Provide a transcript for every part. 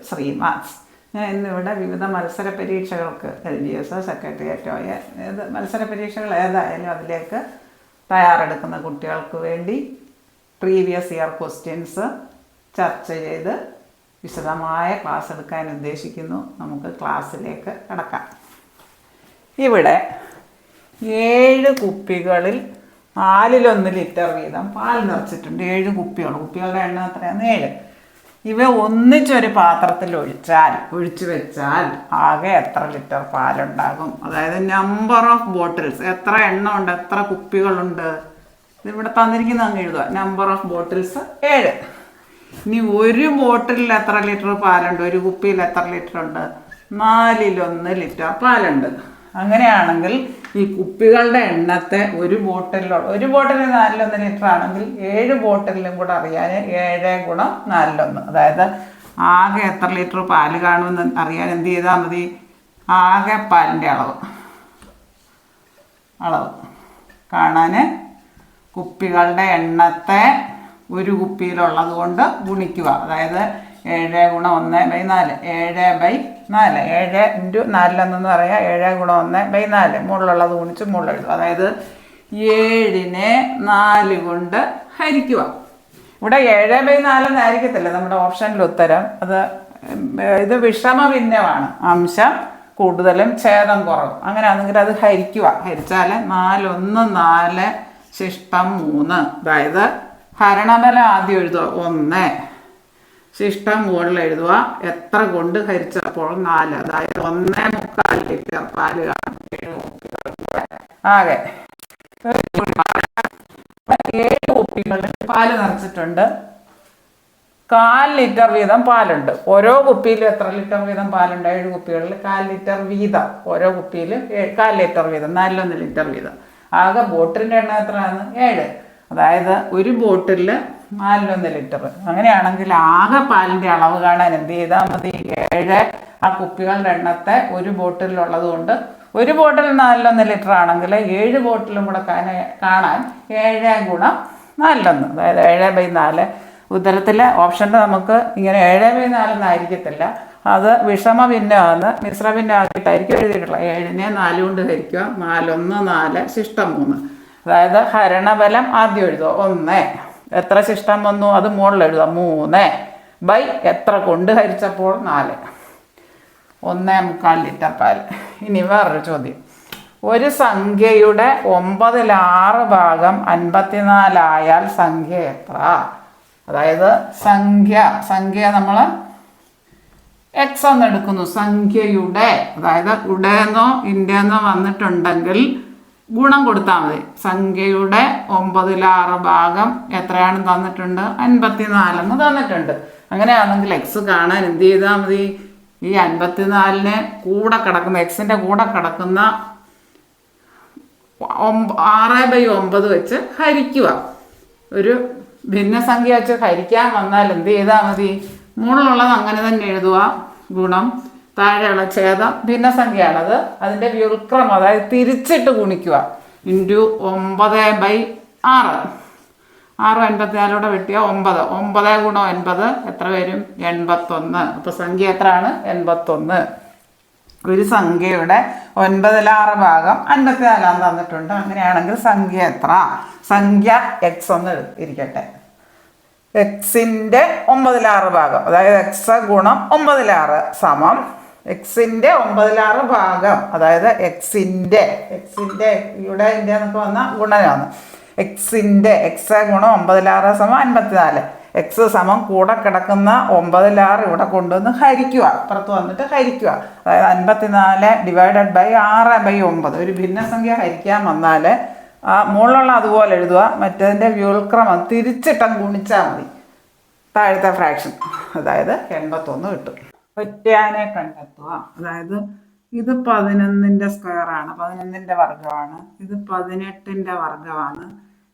ശ്രീമാസ്. ഞാൻ ഇന്നിവിടെ വിവിധ മത്സര പരീക്ഷകൾക്ക് LGS, സെക്രട്ടേറിയറ്റോ ഏത് മത്സര പരീക്ഷകൾ ഏതായാലും അതിലേക്ക് തയ്യാറെടുക്കുന്ന കുട്ടികൾക്ക് വേണ്ടി പ്രീവിയസ് ഇയർ ക്വസ്റ്റ്യൻസ് ചർച്ച ചെയ്ത് വിശദമായ ക്ലാസ് എടുക്കാൻ ഉദ്ദേശിക്കുന്നു. നമുക്ക് ക്ലാസ്സിലേക്ക് കടക്കാം. ഇവിടെ 7 കുപ്പികളിൽ 4-1 ലിറ്റർ വീതം പാൽ നിറച്ചിട്ടുണ്ട്. 7 കുപ്പികളുടെ എണ്ണം എത്രയാണ്? 7. ഇവ ഒന്നിച്ചൊരു പാത്രത്തിൽ ഒഴിച്ചു വെച്ചാൽ ആകെ എത്ര ലിറ്റർ പാലുണ്ടാകും? അതായത് നമ്പർ ഓഫ് ബോട്ടിൽസ്, എത്ര എണ്ണം ഉണ്ട്, എത്ര കുപ്പികളുണ്ട്, ഇതിവിടെ തന്നിരിക്കുന്ന അങ്ങ് എഴുതുക. Number of bottles 7. ഇനി ഒരു ബോട്ടിലിൽ എത്ര ലിറ്റർ പാലുണ്ട്, ഒരു കുപ്പിയിൽ എത്ര ലിറ്റർ ഉണ്ട്? 4-1 ലിറ്റർ പാലുണ്ട്. അങ്ങനെയാണെങ്കിൽ ഈ കുപ്പികളുടെ എണ്ണത്തെ ഒരു ബോട്ടിലിൽ 4-1 ലിറ്റർ ആണെങ്കിൽ 7 ബോട്ടിലും കൂടെ അറിയാൻ 7 ഗുണം 4-1, അതായത് ആകെ എത്ര ലിറ്റർ പാല് കാണുമെന്ന് അറിയാൻ എന്ത് ചെയ്താൽ മതി? ആകെ പാലിൻ്റെ അളവ് കാണാൻ കുപ്പികളുടെ എണ്ണത്തെ ഒരു കുപ്പിയിലുള്ളത് കൊണ്ട് ഗുണിക്കുക. അതായത് 7 ഗുണം 1/4, 7/4, 7 ഇൻറ്റു 4 പറയാം. 7 ഗുണം 1/4 മുകളിലുള്ളത് ഗുണിച്ച് മുകളിൽ എഴുതുക. അതായത് 7നെ 4 കൊണ്ട് ഹരിക്കുക. ഇവിടെ 7/4 എന്നായിരിക്കത്തില്ല നമ്മുടെ ഓപ്ഷനിൽ ഉത്തരം. ഇത് വിഷമ ഭിന്നമാണ്. അംശം കൂടുതലും ഛേദം കുറവും. അങ്ങനെയാണെങ്കിൽ അത് ഹരിക്കുക. ഹരിച്ചാൽ 4 1 4 ശിഷ്ടം 3. അതായത് ഹരണബലം ആദ്യം എഴുതുക 1, ശിഷ്ടം മുകളിൽ എഴുതുക. എത്ര കൊണ്ട് ഹരിച്ചപ്പോൾ 4, അതായത് 1.25 ലിറ്റർ പാല് കാണും. 7 ആകെ 7 കുപ്പികളിൽ പാല് നിറച്ചിട്ടുണ്ട്. 1/4 ലിറ്റർ വീതം പാലുണ്ട്. ഓരോ കുപ്പിയിലും എത്ര ലിറ്റർ വീതം പാലുണ്ട്? 7 കുപ്പികളിൽ 1/4 ലിറ്റർ വീതം. ഓരോ കുപ്പിയിൽ 1/4 ലിറ്റർ വീതം, 4-1 ലിറ്റർ വീതം. ആകെ ബോട്ടിലിൻ്റെ എണ്ണം എത്രയാണ്? 7. അതായത് ഒരു ബോട്ടിലിൽ 4-1 ലിറ്റർ. അങ്ങനെയാണെങ്കിൽ ആകെ പാലിൻ്റെ അളവ് കാണാൻ എന്ത് ചെയ്താൽ മതി? 7 ആ കുപ്പികളുടെ എണ്ണത്തെ ഒരു ബോട്ടിലുള്ളത് കൊണ്ട്, ഒരു ബോട്ടിൽ 4-1 ലിറ്റർ ആണെങ്കിൽ 7 ബോട്ടിലും കൂടെ കാണാൻ 7 ഗുണം 4-1, അതായത് 7/4. ഉത്തരത്തിലെ ഓപ്ഷനിൽ നമുക്ക് ഇങ്ങനെ 7/4 എന്നായിരിക്കത്തില്ല, അത് വിഷമ ഭിന്നമാണ്, മിശ്ര ഭിന്നമാക്കിയിട്ടായിരിക്കും എഴുതിയിട്ടുള്ളത്. 7നെ 4 കൊണ്ട് ഹരിക്കുക. 4-1 4 ശിഷ്ടം 3. അതായത് ഹരണബലം ആദ്യം എഴുതുക 1, എത്ര ശിഷ്ടം വന്നു അത് മുകളിൽ എഴുതുക. 3 എത്ര കൊണ്ട് ഹരിച്ചപ്പോൾ 4, 1.25 ലിറ്റർ പാൽ. ഇനി വേറൊരു ചോദ്യം. ഒരു സംഖ്യയുടെ 9/6 ഭാഗം 54 ആയാൽ സംഖ്യ എത്ര? അതായത് സംഖ്യ നമ്മൾ എക്സ് എന്ന് എടുക്കുന്നു. സംഖ്യയുടെ, അതായത് ഉടേന്നോ ഇന്റെന്നോ വന്നിട്ടുണ്ടെങ്കിൽ ഗുണം കൊടുത്താൽ മതി. സംഖ്യയുടെ 9/6 ഭാഗം എത്രയാണ് തന്നിട്ടുണ്ട്? 54 എന്ന് തന്നിട്ടുണ്ട്. അങ്ങനെയാണെങ്കിൽ എക്സ് കാണാൻ എന്ത് ചെയ്താൽ മതി? ഈ 54നെ കൂടെ കിടക്കുന്ന, എക്സിൻ്റെ കൂടെ കിടക്കുന്ന 6/9 വെച്ച് ഹരിക്കുക. ഒരു ഭിന്നസംഖ്യ വെച്ച് ഹരിക്കാൻ വന്നാൽ എന്ത് ചെയ്താൽ മതി? മുകളിലുള്ളത് അങ്ങനെ തന്നെ എഴുതുക. ഗുണം താഴെയുള്ള ഛേദം ഭിന്നസംഖ്യയാണത്, അതിൻ്റെ വ്യുൽക്രമം, അതായത് തിരിച്ചിട്ട് ഗുണിക്കുക. ഇൻറ്റു 9/6. 6 54 വെട്ടിയ 9. 9 ഗുണം 9 എത്ര വരും? 81. അപ്പോൾ സംഖ്യ എത്രയാണ്? 81. ഒരു സംഖ്യയുടെ 9/6 ഭാഗം 54 തന്നിട്ടുണ്ട്. അങ്ങനെയാണെങ്കിൽ സംഖ്യ എത്ര? സംഖ്യ എക്സ് ഒന്ന് ഇരിക്കട്ടെ. എക്സിൻ്റെ 9/6 ഭാഗം, അതായത് എക്സ് ഗുണം 9/6 സമം എക്സിൻ്റെ 9/6 ഭാഗം, അതായത് എക്സിൻ്റെ ഇവിടെ ഇന്ത്യ എന്നൊക്കെ വന്ന ഗുണനാണ്. എക്സ് ഗുണം 9/6 സമം 54. എക്സ് സമം കൂടെ കിടക്കുന്ന 9/6 ഇവിടെ കൊണ്ടുവന്ന് ഹരിക്കുക. അപ്പുറത്ത് വന്നിട്ട് ഹരിക്കുക. അതായത് 54 ഡിവൈഡഡ് ബൈ 6/9. ഒരു ഭിന്നസംഖ്യ ഹരിക്കാൻ വന്നാൽ മുകളിലുള്ള അതുപോലെ എഴുതുക. മറ്റതിൻ്റെ വ്യുൽക്രമം തിരിച്ചിട്ടം ഗുണിച്ചാൽ മതി. താഴത്തെ ഫ്രാക്ഷൻ, അതായത് 81 കിട്ടും. ഒറ്റയാനെ കണ്ടെത്തുക. അതായത് ഇത് 11ൻ്റെ സ്ക്വയറാണ്, 11ൻ്റെ വർഗ്ഗമാണ്. ഇത് 18ൻ്റെ വർഗ്ഗമാണ്.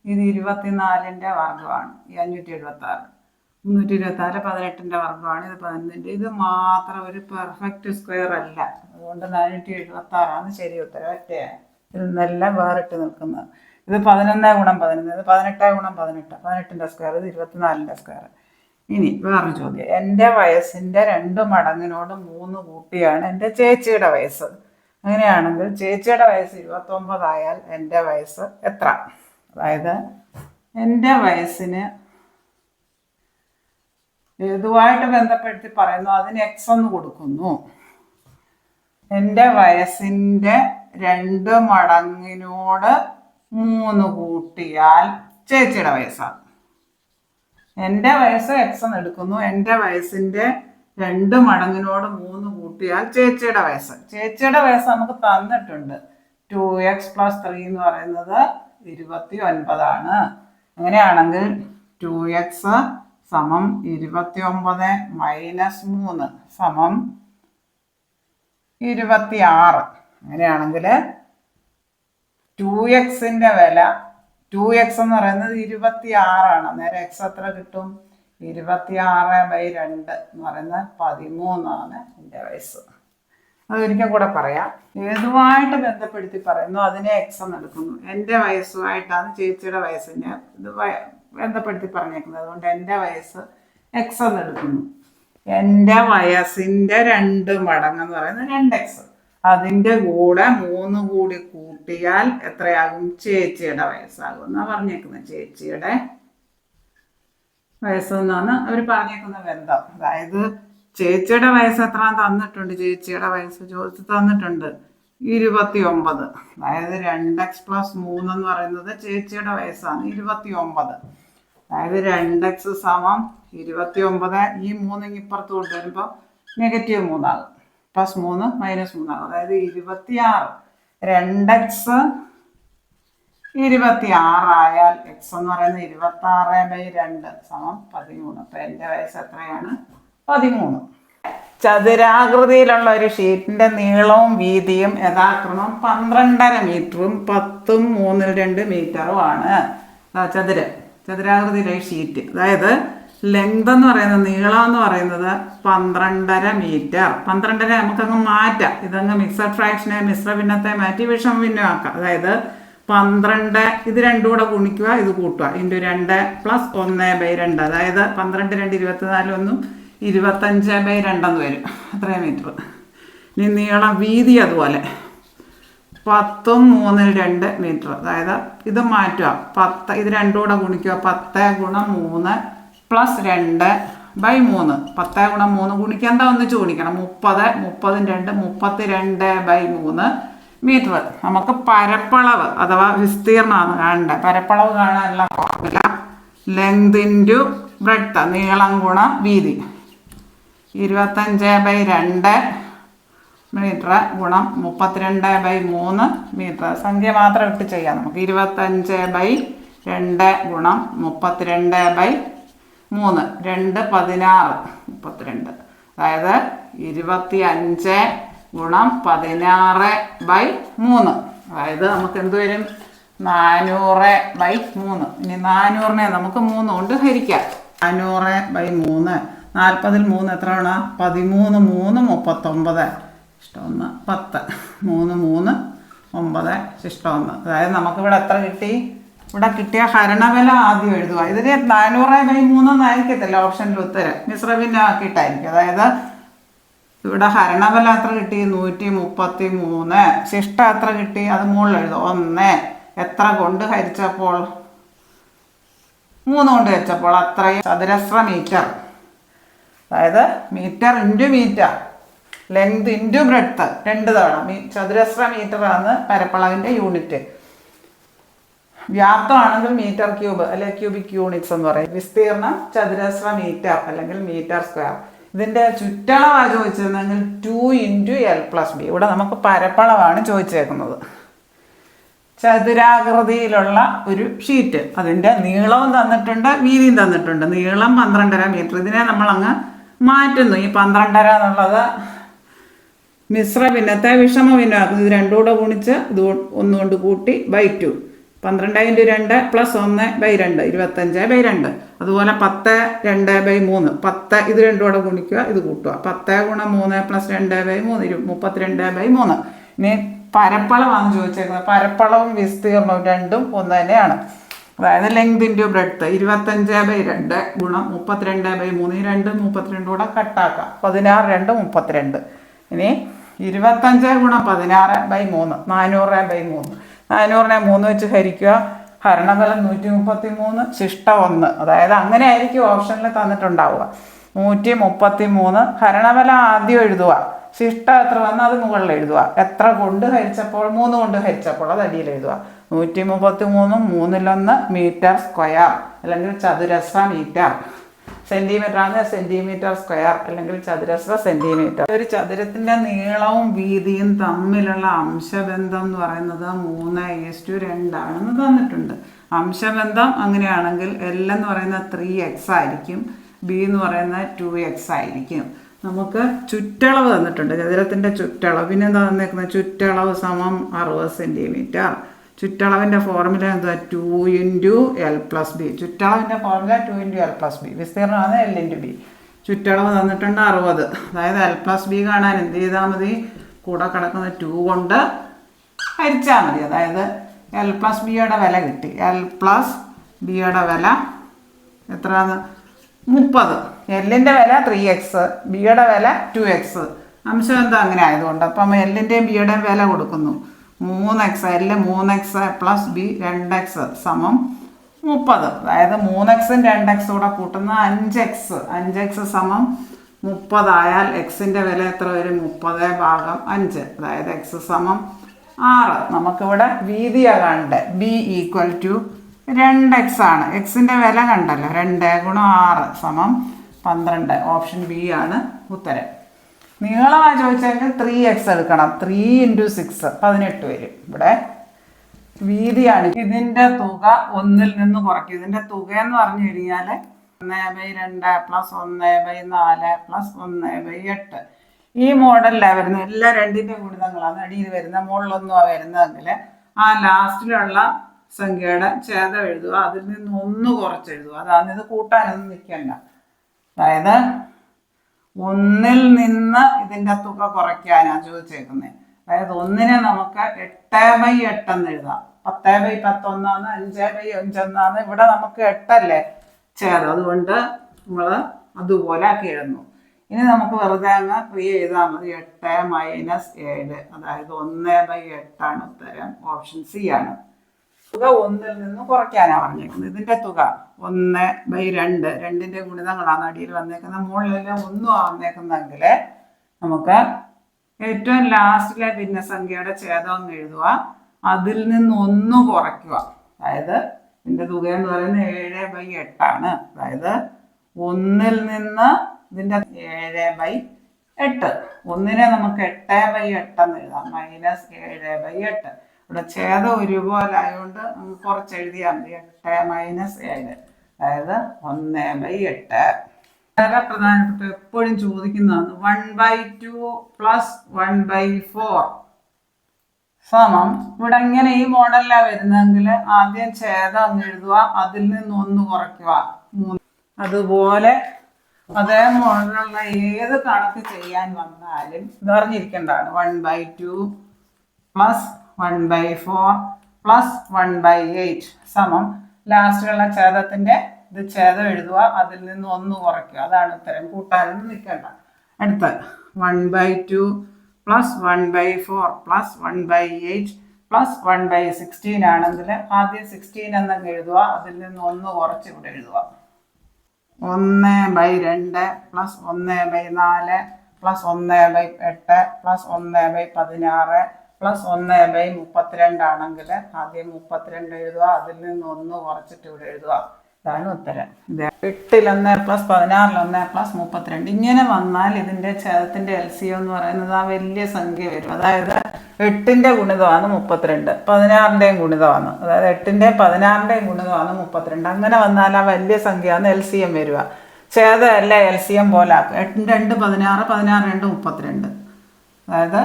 ഇത് 24ൻ്റെ വർഗ്ഗമാണ്. ഈ 576 324 18ൻ്റെ വർഗ്ഗമാണ്. ഇത് 11ൻ്റെ. ഇത് മാത്രം ഒരു പെർഫെക്റ്റ് സ്ക്വയർ അല്ല, അതുകൊണ്ട് 476 ശരി ഉത്തരം. ഒറ്റയാണ്. ഇതിൽ നിന്നെല്ലാം വേറിട്ട് നിൽക്കുന്നത്. ഇത് 11 ഗുണം 11, ഇത് 18 ഗുണം 18, 18ൻ്റെ സ്ക്വയർ, ഇത് 24ൻ്റെ സ്ക്വയർ. ഇനി വേറൊരു ചോദ്യം. എൻ്റെ വയസ്സിൻ്റെ 2 മടങ്ങിനോട് 3 കൂട്ടിയാണ് എൻ്റെ ചേച്ചിയുടെ വയസ്സ്. അങ്ങനെയാണെങ്കിൽ ചേച്ചിയുടെ വയസ്സ് 29 ആയാൽ എൻ്റെ വയസ്സ് എത്ര? അതായത് എൻ്റെ വയസ്സിന് ഇതുമായിട്ട് ബന്ധപ്പെടുത്തി പറയുന്നു, അതിന് എക്സ് എന്ന് കൊടുക്കുന്നു. എൻ്റെ വയസ്സിൻ്റെ 2 മടങ്ങിനോട് 3 കൂട്ടിയാൽ ചേച്ചിയുടെ വയസ്സാണ്. എൻ്റെ വയസ്സ് എക്സ് എന്ന് എടുക്കുന്നു. എൻ്റെ വയസ്സിൻ്റെ 2 മടങ്ങിനോട് 3 കൂട്ടിയാൽ ചേച്ചിയുടെ വയസ്സ്. ചേച്ചിയുടെ വയസ്സ് നമുക്ക് തന്നിട്ടുണ്ട്. 2x + 3 എന്ന് പറയുന്നത് 29 ആണ്. അങ്ങനെയാണെങ്കിൽ 2x = 29 - 3 = 26. അങ്ങനെയാണെങ്കിൽ 2xൻ്റെ വില 2x എന്ന് പറയുന്നത് 26 ആണ്. നേരെ എക്സ് എത്ര കിട്ടും? 26/2 എന്ന് പറയുന്നത് 13 ആണ് എൻ്റെ വയസ്സ്. അതൊരിക്കൽ കൂടെ പറയാം. ഏതുമായിട്ട് ബന്ധപ്പെടുത്തി പറയുന്നു അതിനെ എക്സ് എന്ന് എടുക്കുന്നു. എൻ്റെ വയസ്സുമായിട്ടാണ് ചേച്ചിയുടെ വയസ്സിനെ ഇത് ബന്ധപ്പെടുത്തി പറഞ്ഞേക്കുന്നത്. അതുകൊണ്ട് എൻ്റെ വയസ്സ് എക്സ് എന്ന് എടുക്കുന്നു. എൻ്റെ വയസ്സിൻ്റെ 2 മടങ്ങെന്ന് പറയുന്നത് 2x. അതിൻ്റെ കൂടെ 3 കൂടി കൂട്ടിയാൽ എത്രയാകും? ചേച്ചിയുടെ വയസ്സാകും എന്നാണ് പറഞ്ഞേക്കുന്നത്. ചേച്ചിയുടെ വയസ്സെന്നാണ് അവർ പറഞ്ഞേക്കുന്ന ബന്ധം. അതായത് ചേച്ചിയുടെ വയസ്സ് എത്ര തന്നിട്ടുണ്ട്? ചേച്ചിയുടെ വയസ്സ് ചോദിച്ച് തന്നിട്ടുണ്ട് 29. അതായത് 2x + 3 എന്ന് പറയുന്നത് ചേച്ചിയുടെ വയസ്സാണ് 29. അതായത് 2x = 29. ഈ 3 ഇപ്പുറത്ത് കൊണ്ടുവരുമ്പോൾ -3 ആകും. +3 - 3 ആകും. അതായത് 26. 2x 26 ആയാൽ എക്സ് എന്ന് പറയുന്നത് 26/2 = 13. അപ്പം എൻ്റെ വയസ്സ് എത്രയാണ്? 13. ചതുരാകൃതിയിലുള്ള ഒരു ഷീറ്റിൻ്റെ നീളവും വീതിയും യഥാക്രമം 12.5 മീറ്ററും 10 3/2 മീറ്ററുമാണ്. ചതുരാകൃതിയിലെ ഷീറ്റ്. അതായത് ലെങ്ത് എന്ന് പറയുന്നത്, നീളം എന്ന് പറയുന്നത് 12.5 മീറ്റർ. 12.5 നമുക്കങ്ങ് മാറ്റാം. ഇതങ്ങ് മിക്സഡ് ഫ്രാക്ഷനെ മിശ്ര ഭിന്നത്തെ മാറ്റി വിഷമ ഭിന്നമാക്കാം. അതായത് 12 ഇത് രണ്ടും കൂടെ ഗുണിക്കുക, ഇത് കൂട്ടുക. × 2 + 1/2. അതായത് 12 2 24 1 25/2 വരും. അത്രയും മീറ്റർ. ഇനി നീളം വീതി അതുപോലെ 10 3/2 മീറ്റർ. അതായത് ഇത് മാറ്റുക. 10 ഇത് രണ്ടും കൂടെ ഗുണിക്കുക. 10 × 3 + 2/3. 10 × 3 ഗുണിക്കാൻ എന്താ ഒന്നിച്ച് ഗുണിക്കണം. 30 30 32/3 മീറ്റർ. നമുക്ക് പരപ്പളവ് അഥവാ വിസ്തീർണമാണ് കാണേണ്ടത്. പരപ്പളവ് കാണാനുള്ള ഫോർമുല ലെങ്ത് × ബ്രെഡ്ത്ത്, നീളം × വീതി. 25/2 മീറ്റർ × 32/3 മീറ്റർ. സംഖ്യ മാത്രം ഇട്ട് ചെയ്യാം നമുക്ക്. 25/2 × 32/3 2 16 32. അതായത് 25 × 16/3. അതായത് നമുക്ക് എന്ത് വരും? 400/3. ഇനി 400നെ നമുക്ക് 3 കൊണ്ട് ഹരിക്കാം. 400/3. 40ൽ 3 എത്രയാണ്? 13 3 39 = 10. 3 3 9 = 1. അതായത് നമുക്കിവിടെ എത്ര കിട്ടി? ഇവിടെ കിട്ടിയ ഹരണവില ആദ്യം എഴുതുക. ഇതിന് 400/3 എന്നായിരിക്കത്തില്ല ഓപ്ഷനിൽ ഉത്തരം, മിശ്രഭിന്നമാക്കിയിട്ടായിരിക്കും. അതായത് ഇവിടെ ഹരണവില എത്ര കിട്ടി? 133. ശിഷ്ടം എത്ര കിട്ടി? അത് മുകളിൽ എഴുതും. 1 എത്ര കൊണ്ട് ഹരിച്ചപ്പോൾ? 3 കൊണ്ട് ഹരിച്ചപ്പോൾ അത്രയും ചതുരശ്ര മീറ്റർ. അതായത് മീറ്റർ × മീറ്റർ, ലെങ്ത് × ബ്രെഡ്ത്ത് 2 തവണ. ചതുരശ്ര മീറ്ററാണ് പരപ്പളവിൻ്റെ യൂണിറ്റ്. വ്യാപ്തമാണെങ്കിൽ മീറ്റർ ക്യൂബ് അല്ലെങ്കിൽ ക്യൂബിക് യൂണിറ്റ്സ് എന്ന് പറയും. വിസ്തീർണം ചതുരശ്ര മീറ്റർ അല്ലെങ്കിൽ മീറ്റർ സ്ക്വയർ. ഇതിൻ്റെ ചുറ്റളവാണ് ചോദിച്ചിരുന്നെങ്കിൽ 2 × L + B. ഇവിടെ നമുക്ക് പരപ്പളവാണ് ചോദിച്ചേക്കുന്നത്. ചതുരാകൃതിയിലുള്ള ഒരു ഷീറ്റ്. അതിൻ്റെ നീളവും തന്നിട്ടുണ്ട്, വീതിയും തന്നിട്ടുണ്ട്. നീളം 12.5 മീറ്റർ. ഇതിനെ നമ്മളങ്ങ് മാറ്റുന്നു. ഈ 12.5 എന്നുള്ളത് മിശ്ര ഭിന്നത്തെ വിഷമ ഭിന്നമാക്കും. ഇത് രണ്ടും കൂടെ ഗുണിച്ച് ഇത് 1 കൊണ്ട് കൂട്ടി /2. 12 × 2 + 1/2 25/2. അതുപോലെ 10 2/3. 10 ഇത് രണ്ടും കൂടെ ഗുണിക്കുക, ഇത് കൂട്ടുക. 10 × 3 + 2/3 32/3. ഇനി പരപ്പളവാണ് ചോദിച്ചേക്കുന്നത്. പരപ്പളവും വിസ്തീർണവും രണ്ടും ഒന്ന് തന്നെയാണ്. അതായത് ലെങ്ത് ഇൻറ്റു ബ്രെഡ്ത്ത് 25/2 ഗുണം 32/3 ഈ 32 കൂടെ കട്ടാക്കാം 16 2 32. ഇനി 25 ഗുണം 16/3 400/3 400നെ 3 വെച്ച് ഹരിക്കുക. ഹരണഫലം 133 ശിഷ്ട 1. അതായത് അങ്ങനെ ആയിരിക്കും ഓപ്ഷനിൽ തന്നിട്ടുണ്ടാവുക. 133 ഹരണഫലം ആദ്യം എഴുതുക, ശിഷ്ട എത്ര വന്നാൽ അത് മുകളിൽ എഴുതുക. എത്ര കൊണ്ട് ഹരിച്ചപ്പോൾ 3 കൊണ്ട് ഹരിച്ചപ്പോൾ അത് അടിയിൽ എഴുതുക. 133 3/1 മീറ്റർ സ്ക്വയർ അല്ലെങ്കിൽ ചതുരശ്ര മീറ്റർ. സെൻറ്റിമീറ്റർ ആണ് സെൻറ്റിമീറ്റർ സ്ക്വയർ അല്ലെങ്കിൽ ചതുരശ്ര സെൻറ്റിമീറ്റർ. ഒരു ചതുരത്തിൻ്റെ നീളവും വീതിയും തമ്മിലുള്ള അംശബന്ധം എന്ന് പറയുന്നത് 3:2 ആണെന്ന് തന്നിട്ടുണ്ട്. അംശബന്ധം അങ്ങനെയാണെങ്കിൽ L എന്ന് പറയുന്നത് 3x ആയിരിക്കും, B എന്ന് പറയുന്നത് 2x ആയിരിക്കും. നമുക്ക് ചുറ്റളവ് തന്നിട്ടുണ്ട്, ചതുരത്തിൻ്റെ ചുറ്റളവ്. പിന്നെ എന്താ തന്നേക്കുന്നത്? ചുറ്റളവ് സമം 60 സെൻറ്റിമീറ്റർ. ചുറ്റളവിൻ്റെ ഫോർമുല എന്താ? 2 × L+B. ചുറ്റളവിൻ്റെ ഫോർമുല 2 × L+B. വിസ്തീർണ്ണമാണ് L × B. ചുറ്റളവ് തന്നിട്ടുണ്ട് 60. അതായത് L+B കാണാൻ എന്ത് ചെയ്താൽ മതി? കൂടെ കിടക്കുന്ന 2 കൊണ്ട് ഹരിച്ചാൽ മതി. അതായത് L+Bയുടെ വില കിട്ടി. L+Bയുടെ വില എത്രയാണ്? 30. എല്ലിൻ്റെ വില 3x, ബിയുടെ വില 2x. അംശം എന്താ അങ്ങനെ ആയതുകൊണ്ട് അപ്പം എല്ലിൻ്റെയും ബിയുടെയും വില കൊടുക്കുന്നു. 3x, L 3x + B 2x സമം 30. അതായത് 3xും 2x കൂടെ കൂട്ടുന്ന 5x. 5x സമം 30 ആയാൽ എക്സിൻ്റെ വില എത്ര വരും? 30/5. അതായത് x സമം 6. നമുക്കിവിടെ വീതിയാണ് കാണണ്ടേ. B = 2x ആണ്. എക്സിൻ്റെ വില കണ്ടല്ലോ. 2 × 6 സമം 12. ഓപ്ഷൻ ബി ആണ് ഉത്തരം. നീളമായി ചോദിച്ചെങ്കിൽ 3x എടുക്കണം. 3 × 6 18 വരും. ഇവിടെ വീതിയാണ്. ഇതിൻ്റെ തുക 1ൽ നിന്ന് കുറയ്ക്കും. ഇതിൻ്റെ തുക എന്ന് പറഞ്ഞു കഴിഞ്ഞാൽ 1/2 + 1/4 + 1/8. ഈ മോഡലിലാണ് വരുന്നത്. എല്ലാ 2ൻ്റെ ഗുണിതങ്ങളാണ് അടിയിൽ വരുന്നത്. മുകളിലൊന്നുമാണ് വരുന്നതെങ്കിൽ ആ ലാസ്റ്റിലുള്ള സംഖ്യയുടെ ഛേദം എഴുതുക, അതിൽ നിന്ന് 1 കുറച്ചെഴുതുക. അതാണ് ഇത് കൂട്ടാനൊന്നും നിൽക്കണ്ട. അതായത് 1ൽ നിന്ന് ഇതിൻ്റെ തുക കുറയ്ക്കാനാണ് ചോദിച്ചേക്കുന്നത്. അതായത് 1നെ നമുക്ക് 8/8 എന്ന് എഴുതാം. 10/10 ഒന്നാണ്, 5/5 ഒന്നാണ്. ഇവിടെ നമുക്ക് 8 അല്ലേ ഛേദം, അതുകൊണ്ട് നമ്മൾ അതുപോലെ ആക്കി എഴുതുന്നു. ഇനി നമുക്ക് വെറുതെ അങ്ങ് ക്രിയ ചെയ്താൽ മതി. 8 - 7 അതായത് 1/8 ആണ് ഉത്തരം. ഓപ്ഷൻ സി ആണ്. തുക 1ൽ നിന്ന് കുറയ്ക്കാനാണ് പറഞ്ഞേക്കുന്നത്. ഇതിൻ്റെ തുക 1/2 2ൻ്റെ ഗുണിതങ്ങളാണ് അടിയിൽ വന്നേക്കുന്നത്. മുകളിലെല്ലാം 1 വന്നേക്കുന്നെങ്കിൽ നമുക്ക് ഏറ്റവും ലാസ്റ്റിലെ ഭിന്നസംഖ്യയുടെ ഛേദം എഴുതുക, അതിൽ നിന്ന് 1 കുറയ്ക്കുക. അതായത് ഇതിൻ്റെ തുക എന്ന് പറയുന്നത് 7/8 ആണ്. അതായത് 1ൽ നിന്ന് ഇതിൻ്റെ 7/8. 1നെ നമുക്ക് 8/8 എന്ന് എഴുതാം. -7/8. ഇവിടെ ഛേദം ഒരുപോലെ ആയതുകൊണ്ട് നമുക്ക് കുറച്ച് എഴുതിയാൽ മതി. 8 - 7 അതായത് 1/8. വളരെ പ്രധാനപ്പെട്ട എപ്പോഴും ചോദിക്കുന്നതാണ് 1/2 + 1/4 സമം. ഇവിടെ ഇങ്ങനെ ഈ മോഡലിലാണ് വരുന്നതെങ്കിൽ ആദ്യം ഛേദം അങ്ങ് എഴുതുക, അതിൽ നിന്ന് 1 കുറയ്ക്കുക 3. അതുപോലെ അതേ മോഡലുള്ള ഏത് കണക്ക് ചെയ്യാൻ വന്നാലും ഇതറിഞ്ഞിരിക്കേണ്ടതാണ്. 1/2 + 1/4 + 1/8 സമം. ലാസ്റ്റിലുള്ള ഛേദത്തിൻ്റെ ഇത് ഛേദം എഴുതുക, അതിൽ നിന്ന് 1 കുറയ്ക്കുക. അതാണ് ഉത്തരം. കൂട്ടാനൊന്നും നിൽക്കേണ്ട. അടുത്ത 1/2 + 1/4 + 1/8 + 1/16 ആണെങ്കിൽ ആദ്യം 16 എന്നങ്ങ് എഴുതുക, അതിൽ നിന്ന് 1 കുറച്ച് ഇവിടെ എഴുതുക. 1/2 + 1/4 + 1/8 + 1/16 + 1/32 ആണെങ്കിൽ ആദ്യം 32 എഴുതുക, അതിൽ നിന്ന് 1 കുറച്ചിട്ട് ഇവിടെ എഴുതുക. ഇതാണ് ഉത്തരം. ഇത് 8 + 1 + 16 + 1 + 32 ഇങ്ങനെ വന്നാൽ ഇതിൻ്റെ ഛേദത്തിൻ്റെ LCM എന്ന് പറയുന്നത് ആ വലിയ സംഖ്യ വരും. അതായത് 8ൻ്റെ ഗുണിതമാണ് 32, 16ൻ്റെയും ഗുണിതമാണ്. അതായത് 8ൻ്റെയും 16ൻ്റെയും ഗുണിതമാണ് 32. അങ്ങനെ വന്നാൽ ആ വലിയ സംഖ്യയാണ് LCM വരിക. ഛേദമല്ല LCM പോലെ ആക്കുക. 8 2 16, 16 2 32. അതായത്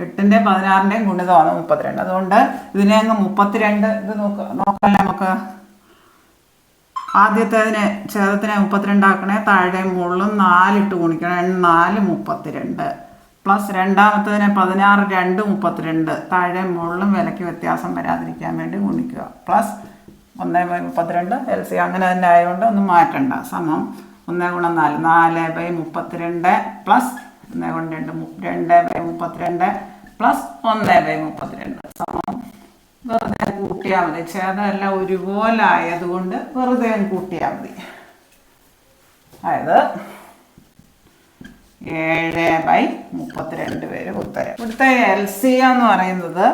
8ൻ്റെയും 16ൻ്റെയും ഗുണിതമാണ് 32. അതുകൊണ്ട് ഇതിനെ അങ്ങ് 32 ഇത് നോക്കാം നമുക്ക്. ആദ്യത്തേതിനെ ഛേദത്തിനെ 32 ആക്കണേ. താഴെ മുകളിലും 4 ഇട്ട് ഗുണിക്കണം. 4 32 പ്ലസ് രണ്ടാമത്തതിനെ 16 2 32 താഴെ മുകളിലും വിലയ്ക്ക് വ്യത്യാസം വരാതിരിക്കാൻ വേണ്ടി ഗുണിക്കുക. പ്ലസ് 1/32 LCM അങ്ങനെ തന്നെ ആയതുകൊണ്ട് ഒന്നും മാറ്റണ്ട. സമം 1 ഗുണം 4 4/32 പ്ലസ് 1 ഗുണം 2 2/32 പ്ലസ് 1/32 സമം വെറുതെ കൂട്ടിയാൽ മതി. ഛേദമെല്ലാം ഒരുപോലെ ആയതുകൊണ്ട് വെറുതെ കൂട്ടിയാൽ മതി. അതായത് 7/32 വരും ഉത്തരം. ഇവിടുത്തെ LCM എന്ന് പറയുന്നത്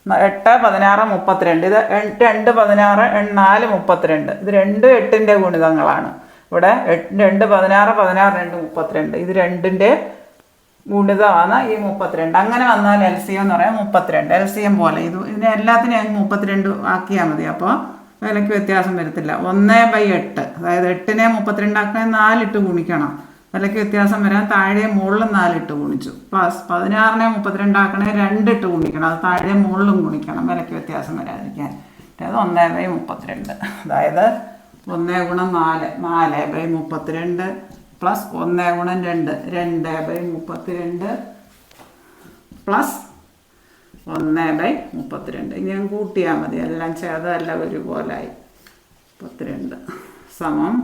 8, 16, 32. ഇത് 2, 16, 4, 32. ഇത് 2, 8ൻ്റെ ഗുണിതങ്ങളാണ്. ഇവിടെ 2, 16, 16, 2, 32. ഇത് 2ൻ്റെ ഗുണിതമാണ് ഈ 32. അങ്ങനെ വന്നാൽ LCM എന്ന് പറയാം 32. LCM പോലെ ഇതിനെ എല്ലാത്തിനെയും 32 ആക്കിയാൽ മതി. അപ്പോൾ വിലയ്ക്ക് വ്യത്യാസം വരത്തില്ല. 1/8, അതായത് 8നെ 32 ആക്കണേ 4 ഇട്ട് ഗുണിക്കണം. വിലയ്ക്ക് വ്യത്യാസം വരാൻ താഴെ മുകളിലും 4 ഇട്ട് ഗുണിച്ചു. പ്ലസ് 16നെ 32 ആക്കണേ 2 ഇട്ട് ഗുണിക്കണം. അത് താഴെ മുകളിലും ഗുണിക്കണം വിലയ്ക്ക് വ്യത്യാസം വരാതിരിക്കാൻ. അതായത് 1/32. അതായത് 1 ഗുണം 4 4/32 പ്ലസ് 1 ഗുണം 2 2/32 പ്ലസ് 1/32. ഇനി ഞാൻ കൂട്ടിയാൽ മതി. എല്ലാം ചേർത്തല്ല ഒരുപോലായി. 32 സമം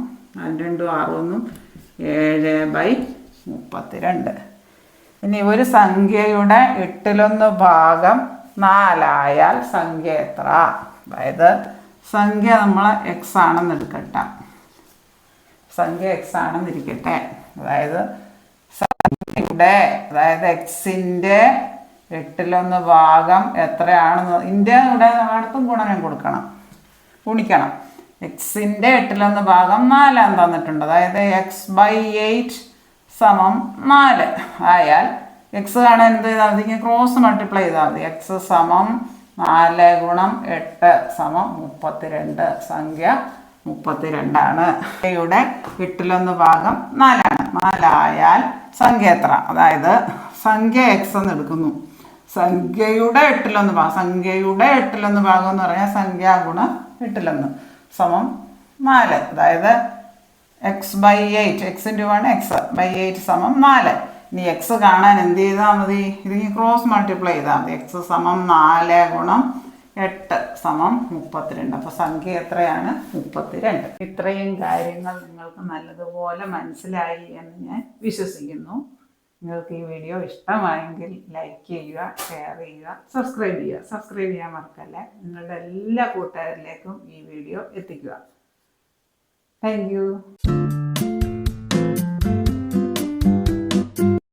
2 6 7/32. ഇനി ഒരു സംഖ്യയുടെ 8/1 ഭാഗം 4 ആയാൽ സംഖ്യ എത്ര? അതായത് സംഖ്യ നമ്മൾ x ആണെന്ന് എടുക്കട്ടെ. സംഖ്യ x ആണെന്നിരിക്കട്ടെ. അതായത് എക്സിൻ്റെ 8/1 ഭാഗം എത്രയാണെന്ന് ഇന്ത്യ ഇവിടെ അടുത്തും ഗുണനം ഗുണിക്കണം. എക്സിൻ്റെ 8/1 ഭാഗം 4 തന്നിട്ടുണ്ട്. അതായത് x/8 സമം 4 ആയാൽ എക്സ് കാണാൻ എന്ത് ചെയ്താൽ മതി? ഇങ്ങനെ ക്രോസ് മൾട്ടിപ്ലൈ ചെയ്താൽ മതി. x സമം 4 ഗുണം 8 സമം 32. സംഖ്യ 32 ആണ്. സംഖ്യയുടെ 8/1 ഭാഗം 4 ആണ്. 4 ആയാൽ സംഖ്യ എത്ര? അതായത് സംഖ്യ x എന്ന് എടുക്കുന്നു. സംഖ്യയുടെ 8/1 ഭാഗം എന്ന് പറഞ്ഞാൽ സംഖ്യ ഗുണം 8/1 സമം 4. അതായത് x/8 x/8 സമം 4. ഇനി x കാണാൻ എന്ത് ചെയ്താൽ മതി? ഇതിന് ക്രോസ് മൾട്ടിപ്ലൈ ചെയ്താൽ മതി. x സമം 4 ഗുണം 8 സമം 32. അപ്പോൾ സംഖ്യ എത്രയാണ്? 32. ഇത്രയും കാര്യങ്ങൾ നിങ്ങൾക്ക് നല്ലതുപോലെ മനസ്സിലായി എന്ന് ഞാൻ വിശ്വസിക്കുന്നു. നിങ്ങൾക്ക് ഈ വീഡിയോ ഇഷ്ടമായെങ്കിൽ ലൈക്ക് ചെയ്യുക, ഷെയർ ചെയ്യുക, സബ്സ്ക്രൈബ് ചെയ്യാൻ മറക്കല്ലേ. നിങ്ങളുടെ എല്ലാ കൂട്ടുകാരിലേക്കും ഈ വീഡിയോ എത്തിക്കുക. Thank you.